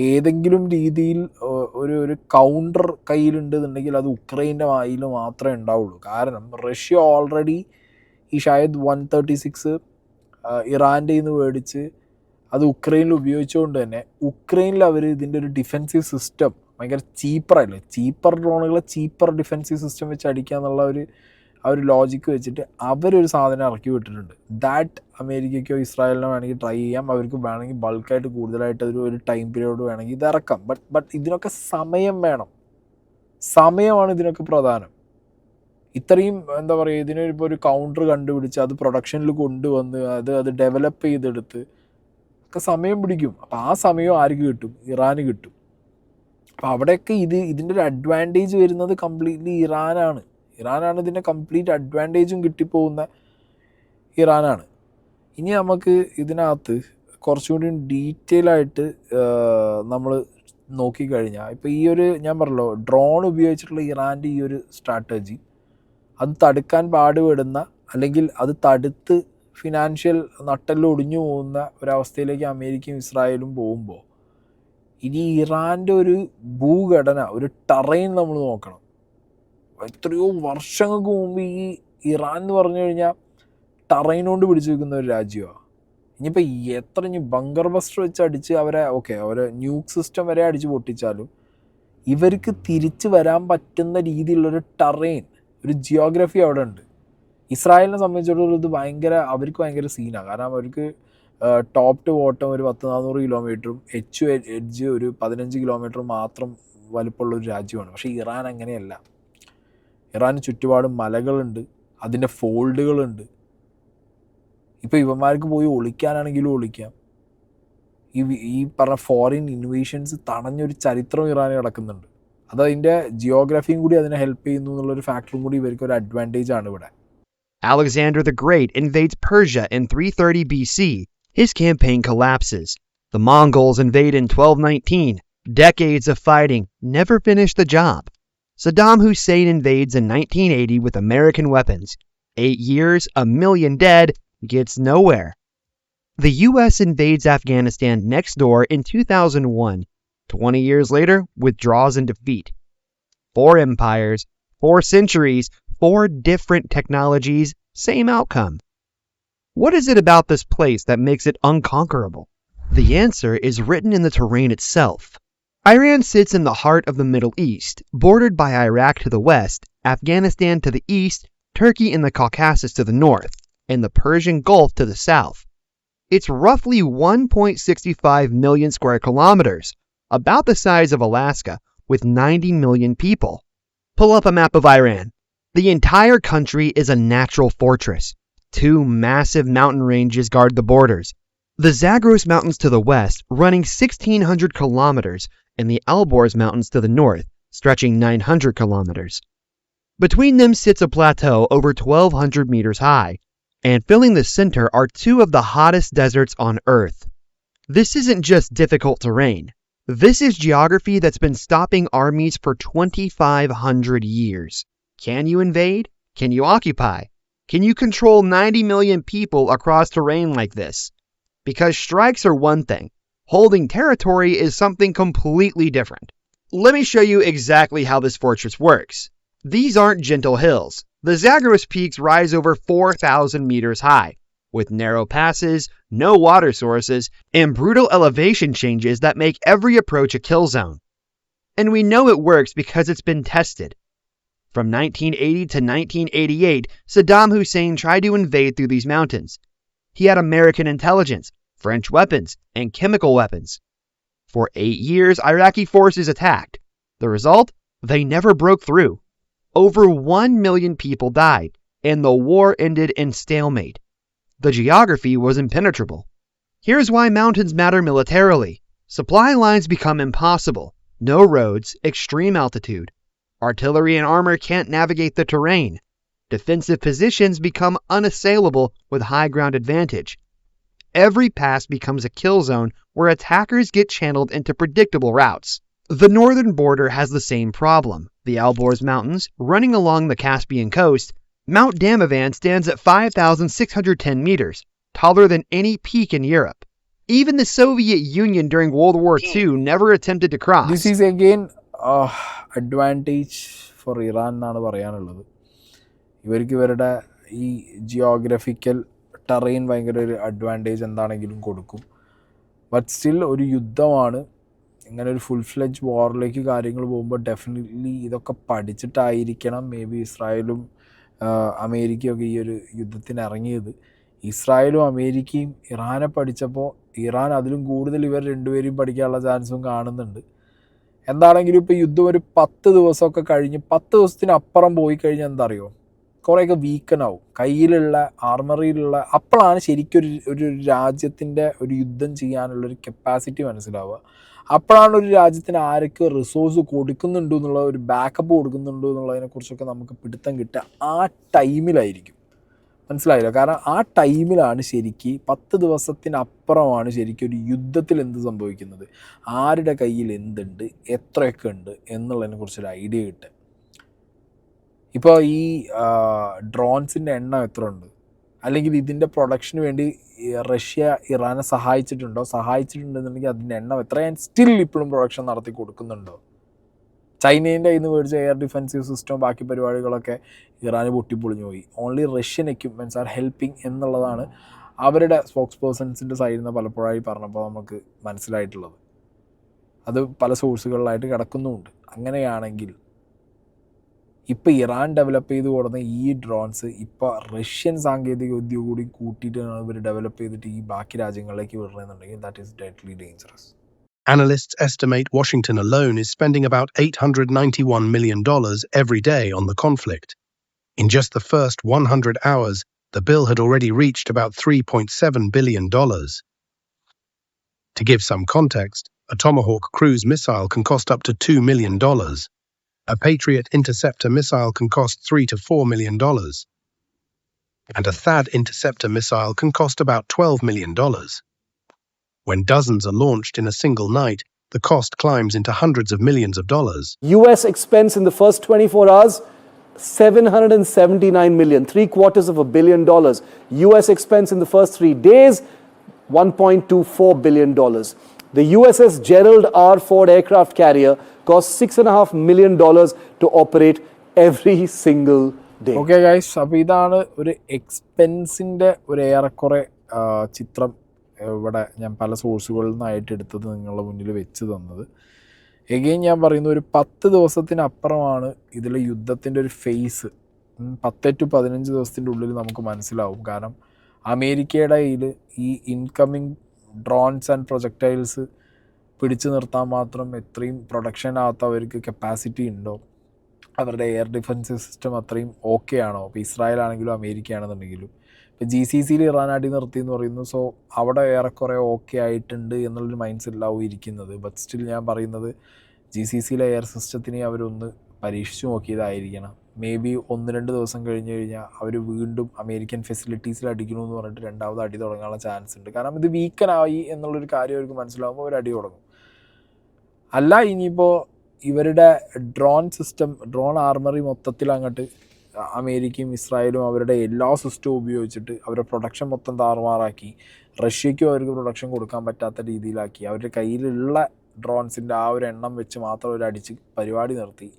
ഏതെങ്കിലും രീതിയിൽ ഒരു കൗണ്ടർ കയ്യിലുണ്ടെന്നുണ്ടെങ്കിൽ അത് ഉക്രൈൻ്റെ വായിൽ മാത്രമേ ഉണ്ടാവുള്ളൂ. കാരണം റഷ്യ ഓൾറെഡി ഈ ഷാഹിദ് 136 ഇറാൻ്റെ നിന്ന് മേടിച്ച് അത് ഉക്രൈനിൽ ഉപയോഗിച്ചുകൊണ്ട് തന്നെ ഉക്രൈനിൽ അവർ ഇതിൻ്റെ ഒരു ഡിഫെൻസീവ് സിസ്റ്റം ഭയങ്കര ചീപ്പറല്ലേ, ചീപ്പർ ഡ്രോണുകളെ ചീപ്പർ ഡിഫെൻസീവ് സിസ്റ്റം വെച്ച് അടിക്കുക എന്നുള്ള ഒരു ലോജിക്ക് വെച്ചിട്ട് അവരൊരു സാധനം ഇറക്കി വിട്ടിട്ടുണ്ട്. ദാറ്റ് അമേരിക്കയ്ക്കോ ഇസ്രായേലിനോ വേണമെങ്കിൽ ട്രൈ ചെയ്യാം, അവർക്ക് വേണമെങ്കിൽ ബൾക്കായിട്ട് കൂടുതലായിട്ട് ഒരു ടൈം പീരീഡ് വേണമെങ്കിൽ ഇത് ഇറക്കാം. ബട്ട് ഇതിനൊക്കെ സമയം വേണം. സമയമാണ് ഇതിനൊക്കെ പ്രധാനം. ഇത്രയും എന്താ പറയുക, ഇതിനിപ്പോൾ ഒരു കൗണ്ടർ കണ്ടുപിടിച്ച് അത് പ്രൊഡക്ഷനിൽ കൊണ്ടുവന്ന് അത് ഡെവലപ്പ് ചെയ്തെടുത്ത് ഒക്കെ സമയം പിടിക്കും. അപ്പോൾ ആ സമയം ആർക്ക് കിട്ടും? ഇറാന് കിട്ടും. അപ്പോൾ അവിടെയൊക്കെ ഇതിൻ്റെ ഒരു അഡ്വാൻറ്റേജ് വരുന്നത് കംപ്ലീറ്റ്ലി ഇറാനാണ്. ഇതിൻ്റെ കംപ്ലീറ്റ് അഡ്വാൻറ്റേജും കിട്ടിപ്പോകുന്ന ഇറാനാണ്. ഇനി നമുക്ക് ഇതിനകത്ത് കുറച്ചുകൂടി ഡീറ്റെയിൽ ആയിട്ട് നമ്മൾ നോക്കിക്കഴിഞ്ഞാൽ, ഇപ്പോൾ ഈ ഒരു ഞാൻ പറഞ്ഞല്ലോ ഡ്രോൺ ഉപയോഗിച്ചിട്ടുള്ള ഇറാൻ്റെ ഈ ഒരു സ്ട്രാറ്റജി, അത് തടുക്കാൻ പാടുപെടുന്ന അല്ലെങ്കിൽ അത് തടുത്ത് ഫിനാൻഷ്യൽ നട്ടെല്ലാം ഒടിഞ്ഞു പോകുന്ന ഒരവസ്ഥയിലേക്ക് അമേരിക്കയും ഇസ്രായേലും പോകുമ്പോൾ, ഇനി ഇറാൻ്റെ ഒരു ഭൂഘടന, ഒരു ടെറൈൻ നമ്മൾ നോക്കണം. എത്രയോ വർഷങ്ങൾക്ക് മുമ്പ് ഈ ഇറാൻ എന്ന് പറഞ്ഞു കഴിഞ്ഞാൽ ടെറൈൻ കൊണ്ട് പിടിച്ചു വെക്കുന്ന ഒരു രാജ്യമാണ്. ഇനിയിപ്പോൾ എത്ര ബങ്കർ ബസ്റ്റർ വെച്ച് അടിച്ച് അവരെ ന്യൂക്ക് സിസ്റ്റം വരെ അടിച്ച് പൊട്ടിച്ചാലും ഇവർക്ക് തിരിച്ച് വരാൻ പറ്റുന്ന രീതിയിലുള്ളൊരു ടെറൈൻ, ഒരു ജിയോഗ്രഫി അവിടെ ഉണ്ട്. ഇസ്രായേലിനെ സംബന്ധിച്ചിടത്തോളം ഇത് അവർക്ക് ഭയങ്കര സീനാണ്. കാരണം അവർക്ക് ടോപ്പ് ടു ബോട്ടം ഒരു 100-400 കിലോമീറ്ററും എഡ്ജ് ഒരു 15 കിലോമീറ്റർ മാത്രം വലുപ്പമുള്ള ഒരു രാജ്യമാണ്. പക്ഷേ ഇറാൻ അങ്ങനെയല്ല. ഇറാന് ചുറ്റുപാടും മലകളുണ്ട്, അതിൻ്റെ ഫോൾഡുകളുണ്ട്. ഇപ്പോൾ ഇവന്മാർക്ക് പോയി ഒളിക്കാനാണെങ്കിലും ഒളിക്കാം. ഈ പറഞ്ഞ ഫോറിൻ ഇൻവേഷൻസ് തടഞ്ഞൊരു ചരിത്രം ഇറാന് കിടക്കുന്നുണ്ട്. അതിൻ്റെ ജിയോഗ്രഫിയും കൂടി അതിനെ ഹെൽപ്പ് ചെയ്യുന്നു എന്നുള്ളൊരു ഫാക്ടറും കൂടി ഇവർക്ക് ഒരു അഡ്വാൻറ്റേജ് ആണ് ഇവിടെ. Alexander the Great invades Persia in 330 BC. His campaign collapses. The Mongols invade in 1219. Decades of fighting never finish the job. Saddam Hussein invades in 1980 with American weapons. 8 years, 1 million dead, gets nowhere. The US invades Afghanistan next door in 2001. 20 years later, withdraws in defeat. 4 empires, 4 centuries, 4 different technologies, same outcome. What is it about this place that makes it unconquerable? The answer is written in the terrain itself. Iran sits in the heart of the Middle East, bordered by Iraq to the west, Afghanistan to the east, Turkey in the Caucasus to the north, and the Persian Gulf to the south. It's roughly 1.65 million square kilometers, about the size of Alaska, with 90 million people. Pull up a map of Iran. The entire country is a natural fortress. 2 massive mountain ranges guard the borders. The Zagros Mountains to the west, running 1,600 kilometers, and the Alborz Mountains to the north, stretching 900 kilometers. Between them sits a plateau over 1,200 meters high, and filling the center are 2 of the hottest deserts on Earth. This isn't just difficult terrain. This is geography that's been stopping armies for 2,500 years. Can you invade? Can you occupy? Can you control 90 million people across terrain like this? Because strikes are one thing. Holding territory is something completely different. Let me show you exactly how this fortress works. These aren't gentle hills. The Zagros peaks rise over 4,000 meters high, with narrow passes, no water sources, and brutal elevation changes that make every approach a kill zone. And we know it works because it's been tested. From 1980 to 1988, Saddam Hussein tried to invade through these mountains. He had American intelligence, French weapons, and chemical weapons. For 8 years, Iraqi forces attacked. The result? They never broke through. Over 1 million people died, and the war ended in stalemate. The geography was impenetrable. Here's why mountains matter militarily. Supply lines become impossible. No roads, extreme altitude. Artillery and armor can't navigate the terrain. Defensive positions become unassailable with high ground advantage. Every pass becomes a kill zone where attackers get channeled into predictable routes. The northern border has the same problem. The Alborz Mountains, running along the Caspian coast, Mount Damavand stands at 5,610 meters, taller than any peak in Europe. Even the Soviet Union during World War II never attempted to cross. This is again advantage for Iran എന്നാണ് പറയാനുള്ളത്. ഇവർക്ക് ഇവരുടെ ഈ ജിയോഗ്രഫിക്കൽ ടെറൈൻ ഭയങ്കര ഒരു അഡ്വാൻറ്റേജ് എന്താണെങ്കിലും കൊടുക്കും. ബട്ട് സ്റ്റിൽ ഒരു യുദ്ധമാണ്. ഇങ്ങനെ ഒരു ഫുൾ ഫ്ലെഡ്ജ് വാറിലേക്ക് കാര്യങ്ങൾ പോകുമ്പോൾ ഡെഫിനറ്റ്ലി ഇതൊക്കെ പഠിച്ചിട്ടായിരിക്കണം മേ ബി ഇസ്രായേലും അമേരിക്കയൊക്കെ ഈ ഒരു യുദ്ധത്തിന് ഇറങ്ങിയത്. ഇസ്രായേലും അമേരിക്കയും ഇറാനെ പഠിച്ചപ്പോൾ ഇറാൻ അതിലും കൂടുതൽ ഇവർ രണ്ടുപേരെയും പഠിക്കാനുള്ള ചാൻസും കാണുന്നുണ്ട്. എന്താണെങ്കിലും ഇപ്പോൾ യുദ്ധം ഒരു 10 ദിവസമൊക്കെ കഴിഞ്ഞ് 10 ദിവസത്തിനപ്പുറം പോയി കഴിഞ്ഞാൽ എന്താ അറിയോ, കുറേയൊക്കെ വീക്കനാവും കയ്യിലുള്ള ആർമറിയിലുള്ള. അപ്പോഴാണ് ശരിക്കും ഒരു രാജ്യത്തിൻ്റെ ഒരു യുദ്ധം ചെയ്യാനുള്ളൊരു കപ്പാസിറ്റി മനസ്സിലാവുക. അപ്പോഴാണ് ഒരു രാജ്യത്തിന് ആരൊക്കെ റിസോഴ്സ് കൊടുക്കുന്നുണ്ട് എന്നുള്ള ഒരു ബാക്കപ്പ് കൊടുക്കുന്നുണ്ട് എന്നുള്ളതിനെക്കുറിച്ചൊക്കെ നമുക്ക് പിടുത്തം കിട്ടുക ആ ടൈമിലായിരിക്കും. മനസ്സിലായില്ല? കാരണം ആ ടൈമിലാണ് ശരിക്കും 10 ദിവസത്തിനപ്പുറമാണ് ശരിക്കും ഒരു യുദ്ധത്തിൽ എന്ത് സംഭവിക്കുന്നത്, ആരുടെ കയ്യിൽ എന്തുണ്ട്, എത്രയൊക്കെ ഉണ്ട് എന്നുള്ളതിനെക്കുറിച്ചൊരു ഐഡിയ കിട്ടുക. ഇപ്പോൾ ഈ ഡ്രോൺസിൻ്റെ എണ്ണം എത്ര ഉണ്ട്, അല്ലെങ്കിൽ ഇതിൻ്റെ പ്രൊഡക്ഷന് വേണ്ടി റഷ്യ ഇറാനെ സഹായിച്ചിട്ടുണ്ടെന്നുണ്ടെങ്കിൽ അതിൻ്റെ എണ്ണം എത്ര, സ്റ്റിൽ ഇപ്പോഴും പ്രൊഡക്ഷൻ നടത്തി കൊടുക്കുന്നുണ്ടോ? ചൈനേൻ്റെ കയ്യിൽ നിന്ന് മേടിച്ച എയർ ഡിഫെൻസീവ് സിസ്റ്റം ബാക്കി പരിപാടികളൊക്കെ ഇറാന് പൊട്ടിപ്പൊളിഞ്ഞു പോയി. Only Russian equipments are helping എന്നുള്ളതാണ് അവരുടെ സ്പോക്സ് പേഴ്സൺസിൻ്റെ സൈഡിൽ നിന്ന് പലപ്പോഴായി പറഞ്ഞപ്പോൾ നമുക്ക് മനസ്സിലായിട്ടുള്ളത്. അത് പല സോഴ്സുകളിലായിട്ട് കിടക്കുന്നുമുണ്ട്. അങ്ങനെയാണെങ്കിൽ ഇപ്പോൾ ഇറാൻ ഡെവലപ്പ് ചെയ്ത് കൊടുക്കുന്ന ഈ ഡ്രോൺസ് ഇപ്പോൾ റഷ്യൻ സാങ്കേതിക വിദ്യ കൂടി കൂട്ടിയിട്ടാണ് ഇവർ ഡെവലപ്പ് ചെയ്തിട്ട് ഈ ബാക്കി രാജ്യങ്ങളിലേക്ക് വിടണമെന്നുണ്ടെങ്കിൽ that is deadly dangerous. Analysts estimate Washington alone is spending about $891 million every day on the conflict. In just the first 100 hours, the bill had already reached about $3.7 billion. To give some context, a Tomahawk cruise missile can cost up to $2 million. A Patriot interceptor missile can cost $3 to $4 million. And a THAAD interceptor missile can cost about $12 million. When dozens are launched in a single night, the cost climbs into hundreds of millions of dollars. US expense in the first 24 hours, $779 million, $750 million. US expense in the first 3 days, $1.24 billion. The USS Gerald R. Ford aircraft carrier costs $6.5 million to operate every single day. Okay guys, അപ്പോൾ ഇതാണ് ഒരു എക്സ്പെൻസിൻ്റെ ഒരു ഏറെക്കുറെ ചിത്രം ഇവിടെ ഞാൻ പല സോഴ്സുകളിൽ നിന്നായിട്ട് എടുത്തത് നിങ്ങളുടെ മുന്നിൽ വെച്ച് തന്നത്. എഗെയിൻ ഞാൻ പറയുന്നു, ഒരു 10 ദിവസത്തിനപ്പുറമാണ് ഇതിലെ യുദ്ധത്തിൻ്റെ ഒരു ഫേസ്. 10 to 15 ദിവസത്തിൻ്റെ ഉള്ളിൽ നമുക്ക് മനസ്സിലാവും. കാരണം അമേരിക്കയുടെ കയ്യിൽ ഈ ഇൻകമ്മിങ് ഡ്രോൺസ് ആൻഡ് പ്രൊജക്ടൈൽസ് പിടിച്ചു നിർത്താൻ മാത്രം എത്രയും പ്രൊഡക്ഷനകത്ത് അവർക്ക് കപ്പാസിറ്റി ഉണ്ടോ, അവരുടെ എയർ ഡിഫെൻസ് സിസ്റ്റം അത്രയും ഓക്കെ ആണോ. ഇപ്പോൾ ഇസ്രായേൽ ആണെങ്കിലും അമേരിക്ക ആണെന്നുണ്ടെങ്കിലും ഇപ്പോൾ GCCയിൽ ഇറാൻ അടി നിർത്തി എന്ന് പറയുന്നു. സോ അവിടെ ഏറെക്കുറെ ഓക്കെ ആയിട്ടുണ്ട് എന്നുള്ളൊരു മൈൻഡ് സെറ്റിലാവും ഇരിക്കുന്നത്. ബട്ട് സ്റ്റിൽ ഞാൻ പറയുന്നത് GCCയിലെ എയർ സിസ്റ്റത്തിനെ അവരൊന്ന് പരീക്ഷിച്ച് നോക്കിയതായിരിക്കണം. മേ ബി 1-2 ദിവസം കഴിഞ്ഞ് കഴിഞ്ഞാൽ അവർ വീണ്ടും അമേരിക്കൻ ഫെസിലിറ്റീസിൽ അടിക്കണമെന്ന് പറഞ്ഞിട്ട് രണ്ടാമത് അടി തുടങ്ങാനുള്ള ചാൻസ് ഉണ്ട്. കാരണം ഇത് വീക്കനായി എന്നുള്ളൊരു കാര്യം അവർക്ക് മനസ്സിലാകുമ്പോൾ അവർ അടി തുടങ്ങും. അല്ല ഇനിയിപ്പോൾ ഇവരുടെ ഡ്രോൺ സിസ്റ്റം, ഡ്രോൺ ആർമറി മൊത്തത്തിൽ അങ്ങോട്ട് അമേരിക്കയും ഇസ്രായേലും അവരുടെ എല്ലാ സിസ്റ്റവും ഉപയോഗിച്ചിട്ട് അവരുടെ പ്രൊഡക്ഷൻ മൊത്തം താറുമാറാക്കി, റഷ്യയ്ക്കും അവർക്ക് പ്രൊഡക്ഷൻ കൊടുക്കാൻ പറ്റാത്ത രീതിയിലാക്കി, അവരുടെ കയ്യിലുള്ള ഡ്രോൺസിൻ്റെ ആ ഒരു എണ്ണം വെച്ച് മാത്രം അവർ അടിച്ച് പരിപാടി നിർത്തി.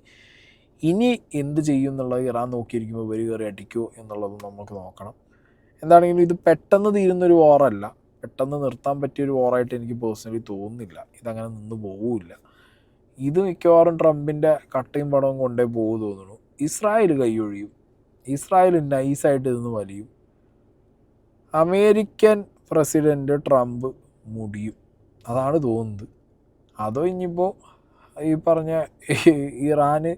ഇനി എന്ത് ചെയ്യും എന്നുള്ളത് ഇറാൻ നോക്കിയിരിക്കുമ്പോൾ ഇവർ കയറി അടിക്കുമോ എന്നുള്ളതും നമുക്ക് നോക്കണം. എന്താണെങ്കിലും ഇത് പെട്ടെന്ന് തീരുന്നൊരു വാറല്ല, പെട്ടെന്ന് നിർത്താൻ പറ്റിയൊരു വാറായിട്ട് എനിക്ക് പേഴ്സണലി തോന്നുന്നില്ല. ഇതങ്ങനെ നിന്ന് പോവില്ല. ഇത് മിക്കവാറും ട്രംപിൻ്റെ കട്ടയും പടവും കൊണ്ടേ പോകും തോന്നുന്നു. ഇസ്രായേൽ കൈയൊഴിയും, ഇസ്രായേൽ നൈസായിട്ട് ഇതൊന്ന് വലിയും, അമേരിക്കൻ പ്രസിഡൻറ്റ് ട്രംപ് മുടിയും, അതാണ് തോന്നുന്നത്. അതോ ഇനിയിപ്പോൾ ഈ പറഞ്ഞ ഇറാന്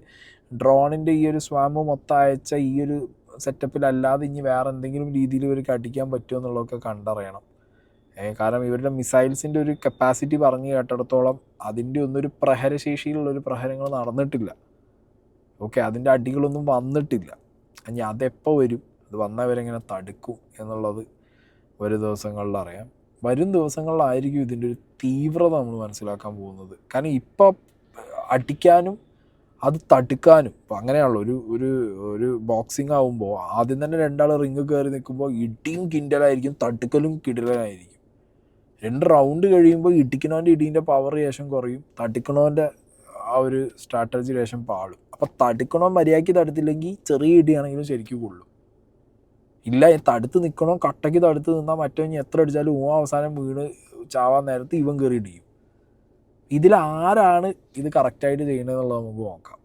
ഡ്രോണിൻ്റെ ഈ ഒരു സ്വാമ് മൊത്തം അയച്ച ഈ ഒരു സെറ്റപ്പിലല്ലാതെ ഇനി വേറെ എന്തെങ്കിലും രീതിയിൽ ഇവർക്ക് അടിക്കാൻ പറ്റുമോ എന്നുള്ളതൊക്കെ കണ്ടറിയണം. കാരണം ഇവരുടെ മിസൈൽസിൻ്റെ ഒരു കപ്പാസിറ്റി പറഞ്ഞു കേട്ടിടത്തോളം അതിൻ്റെ ഒന്നൊരു പ്രഹരശേഷിയിലുള്ളൊരു പ്രഹരങ്ങൾ നടന്നിട്ടില്ല. ഓക്കെ, അതിൻ്റെ അടികളൊന്നും വന്നിട്ടില്ല. ഇനി അതെപ്പോൾ വരും, അത് വന്നവരെങ്ങനെ തടുക്കും എന്നുള്ളത് വരും ദിവസങ്ങളിൽ അറിയാം. വരും ദിവസങ്ങളിലായിരിക്കും ഇതിൻ്റെ ഒരു തീവ്രത നമ്മൾ മനസ്സിലാക്കാൻ പോകുന്നത്. കാരണം ഇപ്പോൾ അടിക്കാനും അത് തടുക്കാനും ഇപ്പോൾ അങ്ങനെയാണല്ലോ ഒരു ബോക്സിങ് ആകുമ്പോൾ ആദ്യം തന്നെ 2 റിങ് കയറി നിൽക്കുമ്പോൾ ഇടിയും കിണ്ടലായിരിക്കും, തടുക്കലും കിടലായിരിക്കും. 2 റൗണ്ട് കഴിയുമ്പോൾ ഇടിക്കണവൻ്റെ ഇടീൻ്റെ പവർ ശേഷം കുറയും, തടുക്കണവൻ്റെ ആ ഒരു സ്ട്രാറ്റജി ശേഷം പാളും. അപ്പോൾ തടുക്കണോ മര്യാദയ്ക്ക് തടുത്തില്ലെങ്കിൽ ചെറിയ ഇടിയാണെങ്കിലും ശരിക്കും കൊള്ളും. ഇല്ല തടുത്ത് നിൽക്കണോ, കട്ടയ്ക്ക് തടുത്ത് നിന്നാൽ മറ്റോ ഇനി എത്ര അടിച്ചാലും അവസാനം വീണ് ചാവാൻ നേരത്ത് ഇവൻ കയറി ഇടിയും. ഇതിലാരാണ് ഇത് കറക്റ്റായിട്ട് ചെയ്യുന്നത് എന്നുള്ളത് നമുക്ക് നോക്കാം.